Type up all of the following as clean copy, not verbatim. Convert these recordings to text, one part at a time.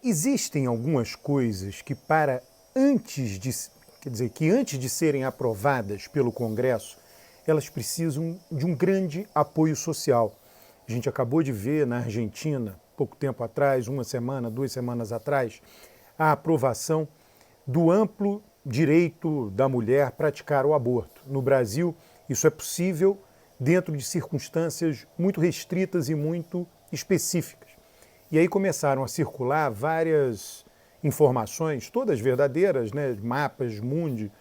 Existem algumas coisas que antes de serem aprovadas pelo Congresso, elas precisam de um grande apoio social. A gente acabou de ver na Argentina, pouco tempo atrás, uma semana, 2 semanas atrás, a aprovação do amplo direito da mulher praticar o aborto. No Brasil, isso é possível dentro de circunstâncias muito restritas e muito específicas. E aí começaram a circular várias informações, todas verdadeiras, né, mapas mundi,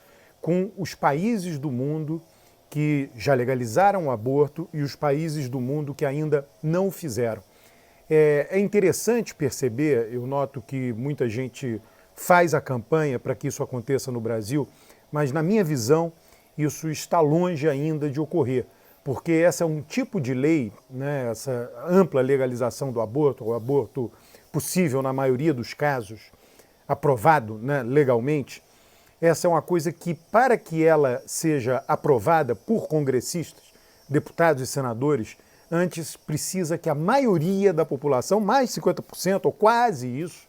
com os países do mundo que já legalizaram o aborto e os países do mundo que ainda não o fizeram. É interessante perceber, eu noto que muita gente faz a campanha para que isso aconteça no Brasil, mas na minha visão isso está longe ainda de ocorrer, porque essa é um tipo de lei, né, essa ampla legalização do aborto, o aborto possível na maioria dos casos, aprovado, né, legalmente, essa é uma coisa que, para que ela seja aprovada por congressistas, deputados e senadores, antes precisa que a maioria da população, mais de 50% ou quase isso,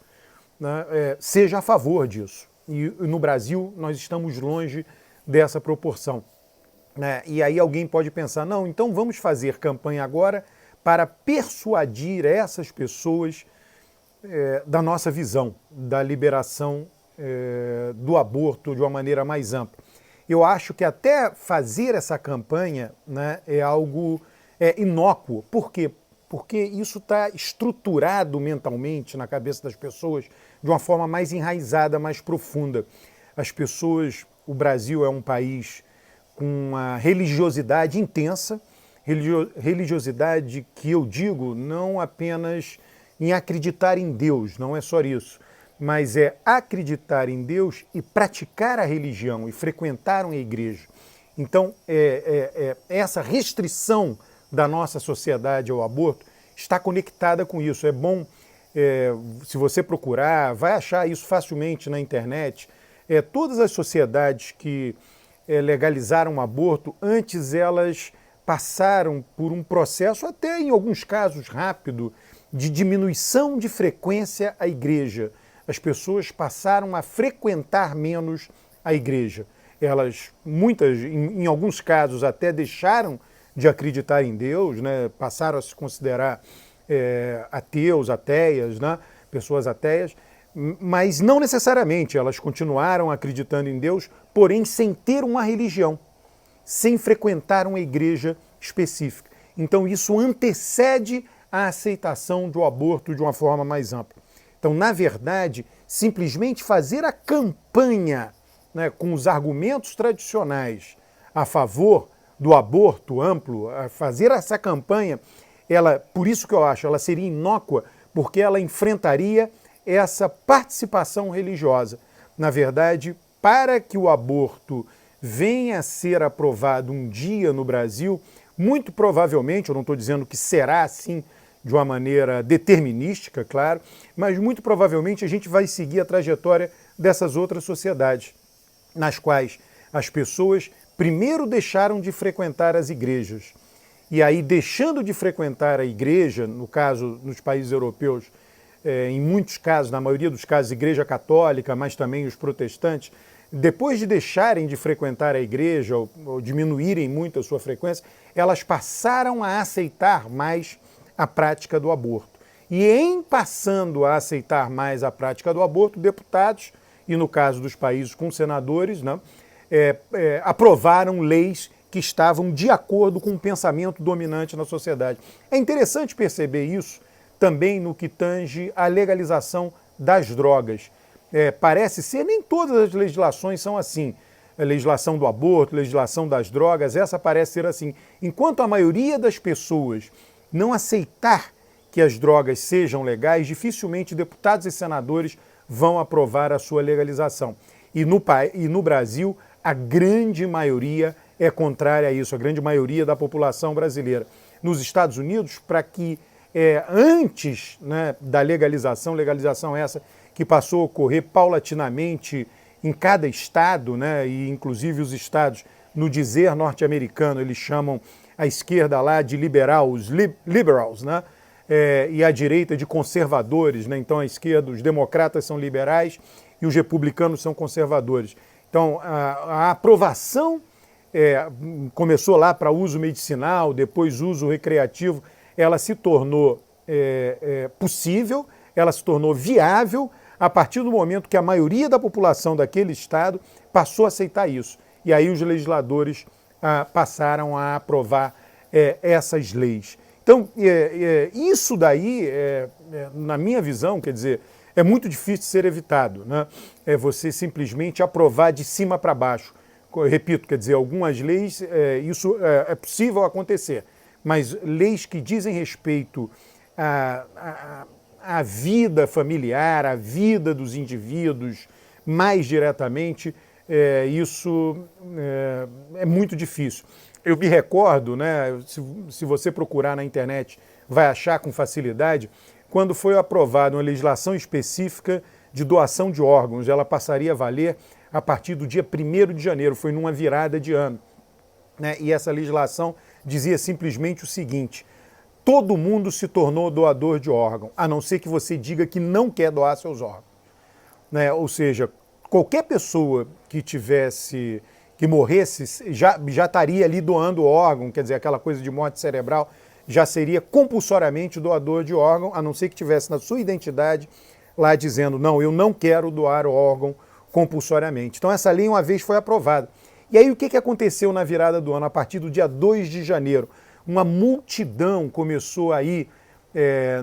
né, seja a favor disso. E no Brasil nós estamos longe dessa proporção. E aí alguém pode pensar, não, então vamos fazer campanha agora para persuadir essas pessoas da nossa visão, da liberação do aborto de uma maneira mais ampla. Eu acho que até fazer essa campanha, né, é algo inócuo. Por quê? Porque isso está estruturado mentalmente na cabeça das pessoas de uma forma mais enraizada, mais profunda. As pessoas, o Brasil é um país com uma religiosidade intensa, religiosidade que eu digo não apenas em acreditar em Deus, não é só isso, mas é acreditar em Deus e praticar a religião e frequentar uma igreja. Então, essa restrição da nossa sociedade ao aborto está conectada com isso. É bom, se você procurar, vai achar isso facilmente na internet. Todas as sociedades que legalizaram o aborto, antes elas passaram por um processo, até em alguns casos rápido, de diminuição de frequência à igreja. As pessoas passaram a frequentar menos a igreja. Elas, muitas, em alguns casos, até deixaram de acreditar em Deus, né? Passaram a se considerar ateus, ateias, né? Pessoas ateias, mas não necessariamente, elas continuaram acreditando em Deus, porém sem ter uma religião, sem frequentar uma igreja específica. Então isso antecede a aceitação do aborto de uma forma mais ampla. Então, na verdade, simplesmente fazer a campanha, né, com os argumentos tradicionais a favor do aborto amplo, fazer essa campanha, por isso que eu acho, ela seria inócua, porque ela enfrentaria essa participação religiosa. Na verdade, para que o aborto venha a ser aprovado um dia no Brasil, muito provavelmente, eu não estou dizendo que será assim de uma maneira determinística, claro, mas muito provavelmente a gente vai seguir a trajetória dessas outras sociedades, nas quais as pessoas primeiro deixaram de frequentar as igrejas. E aí, deixando de frequentar a igreja, no caso, nos países europeus, em muitos casos, na maioria dos casos, igreja católica, mas também os protestantes, depois de deixarem de frequentar a igreja ou diminuírem muito a sua frequência, elas passaram a aceitar mais a prática do aborto. E em passando a aceitar mais a prática do aborto, deputados, e no caso dos países com senadores, né, aprovaram leis que estavam de acordo com o pensamento dominante na sociedade. É interessante perceber isso também no que tange à legalização das drogas. Parece ser, nem todas as legislações são assim. A legislação do aborto, legislação das drogas, essa parece ser assim. Enquanto a maioria das pessoas não aceitar que as drogas sejam legais, dificilmente deputados e senadores vão aprovar a sua legalização. E no Brasil, a grande maioria é contrária a isso, a grande maioria da população brasileira. Nos Estados Unidos, para que antes, né, da legalização essa que passou a ocorrer paulatinamente em cada estado, né, e inclusive os estados, no dizer norte-americano, eles chamam a esquerda lá de liberal, os liberals, né? e a direita de conservadores, né? Então a esquerda, os democratas são liberais e os republicanos são conservadores. Então a aprovação começou lá para uso medicinal, depois uso recreativo, ela se tornou possível, ela se tornou viável a partir do momento que a maioria da população daquele estado passou a aceitar isso. E aí os legisladores passaram a aprovar essas leis. Então, isso daí, na minha visão, quer dizer, é muito difícil de ser evitado, né? É você simplesmente aprovar de cima para baixo. Eu repito, quer dizer, algumas leis, isso é possível acontecer, mas leis que dizem respeito à vida familiar, à vida dos indivíduos, mais diretamente, isso é muito difícil. Eu me recordo, né, se você procurar na internet, vai achar com facilidade, quando foi aprovada uma legislação específica de doação de órgãos. Ela passaria a valer a partir do dia 1º de janeiro, foi numa virada de ano, né? E essa legislação dizia simplesmente o seguinte: todo mundo se tornou doador de órgão, a não ser que você diga que não quer doar seus órgãos, né? Ou seja, qualquer pessoa que morresse, já estaria ali doando órgão, quer dizer, aquela coisa de morte cerebral, já seria compulsoriamente doador de órgão, a não ser que tivesse na sua identidade lá dizendo, não, eu não quero doar órgão compulsoriamente. Então essa lei uma vez foi aprovada. E aí o que aconteceu na virada do ano? A partir do dia 2 de janeiro, uma multidão começou a ir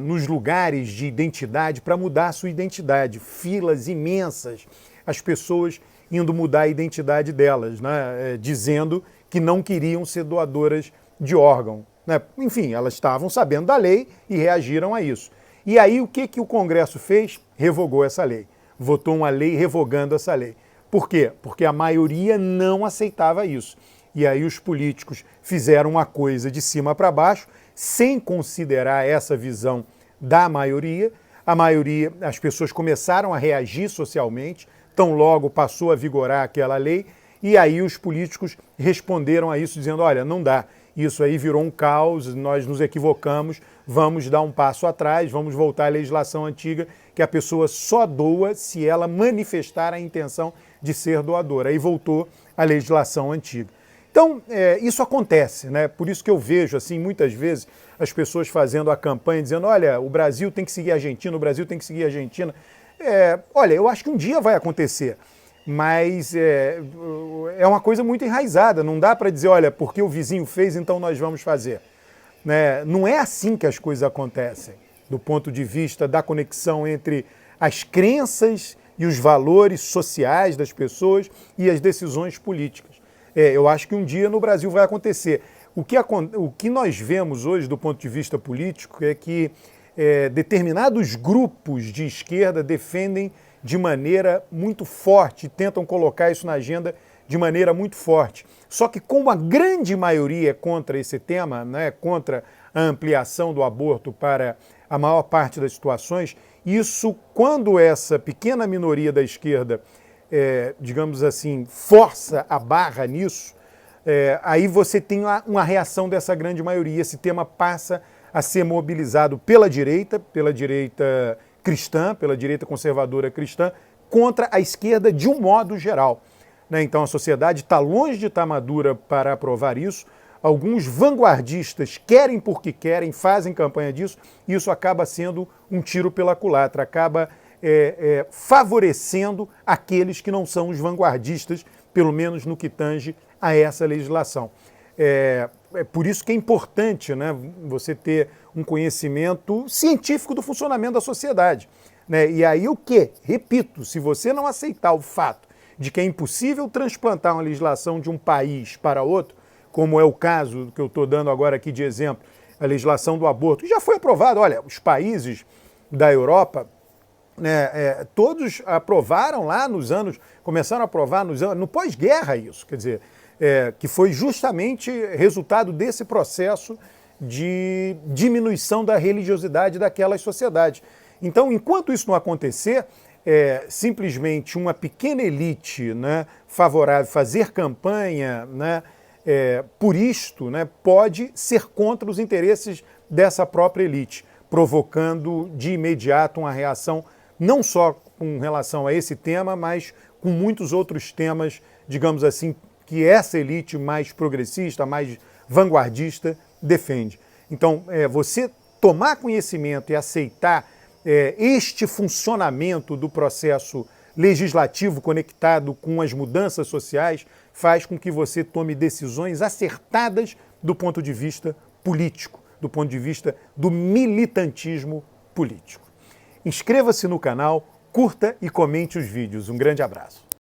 nos lugares de identidade para mudar a sua identidade, filas imensas, as pessoas indo mudar a identidade delas, né? Dizendo que não queriam ser doadoras de órgão, né? Enfim, elas estavam sabendo da lei e reagiram a isso. E aí o que o Congresso fez? Revogou essa lei. Votou uma lei revogando essa lei. Por quê? Porque a maioria não aceitava isso. E aí os políticos fizeram uma coisa de cima para baixo, sem considerar essa visão da maioria. A maioria, as pessoas começaram a reagir socialmente, tão logo passou a vigorar aquela lei, e aí os políticos responderam a isso dizendo, olha, não dá, isso aí virou um caos, nós nos equivocamos, vamos dar um passo atrás, vamos voltar à legislação antiga, que a pessoa só doa se ela manifestar a intenção de ser doadora. Aí voltou à legislação antiga. Então, isso acontece, né? Por isso que eu vejo, assim, muitas vezes as pessoas fazendo a campanha dizendo, olha, o Brasil tem que seguir a Argentina, o Brasil tem que seguir a Argentina. Olha, eu acho que um dia vai acontecer, mas é uma coisa muito enraizada, não dá para dizer, olha, porque o vizinho fez, então nós vamos fazer. Né? Não é assim que as coisas acontecem, do ponto de vista da conexão entre as crenças e os valores sociais das pessoas e as decisões políticas. Eu acho que um dia no Brasil vai acontecer. O que nós vemos hoje do ponto de vista político é que determinados grupos de esquerda defendem de maneira muito forte, tentam colocar isso na agenda de maneira muito forte. Só que como a grande maioria é contra esse tema, né, contra a ampliação do aborto para a maior parte das situações, isso, quando essa pequena minoria da esquerda, digamos assim, força a barra nisso, aí você tem uma reação dessa grande maioria, esse tema passa a ser mobilizado pela direita cristã, pela direita conservadora cristã, contra a esquerda de um modo geral. Né? Então a sociedade está longe de estar madura para aprovar isso. Alguns vanguardistas querem porque querem, fazem campanha disso, e isso acaba sendo um tiro pela culatra, acaba favorecendo aqueles que não são os vanguardistas, pelo menos no que tange a essa legislação. É por isso que é importante, né, você ter um conhecimento científico do funcionamento da sociedade. Né? E aí o quê? Repito, se você não aceitar o fato de que é impossível transplantar uma legislação de um país para outro, como é o caso que eu estou dando agora aqui de exemplo, a legislação do aborto, já foi aprovada. Olha, os países da Europa, né, todos aprovaram lá nos anos, começaram a aprovar no pós-guerra isso, quer dizer, que foi justamente resultado desse processo de diminuição da religiosidade daquelas sociedades. Então, enquanto isso não acontecer, simplesmente uma pequena elite, né, favorável, fazer campanha, né, por isto, né, pode ser contra os interesses dessa própria elite. provocando de imediato uma reação não só com relação a esse tema, mas com muitos outros temas, digamos assim, que essa elite mais progressista, mais vanguardista defende. Então, você tomar conhecimento e aceitar este funcionamento do processo legislativo conectado com as mudanças sociais faz com que você tome decisões acertadas do ponto de vista político, do ponto de vista do militantismo político. Inscreva-se no canal, curta e comente os vídeos. Um grande abraço.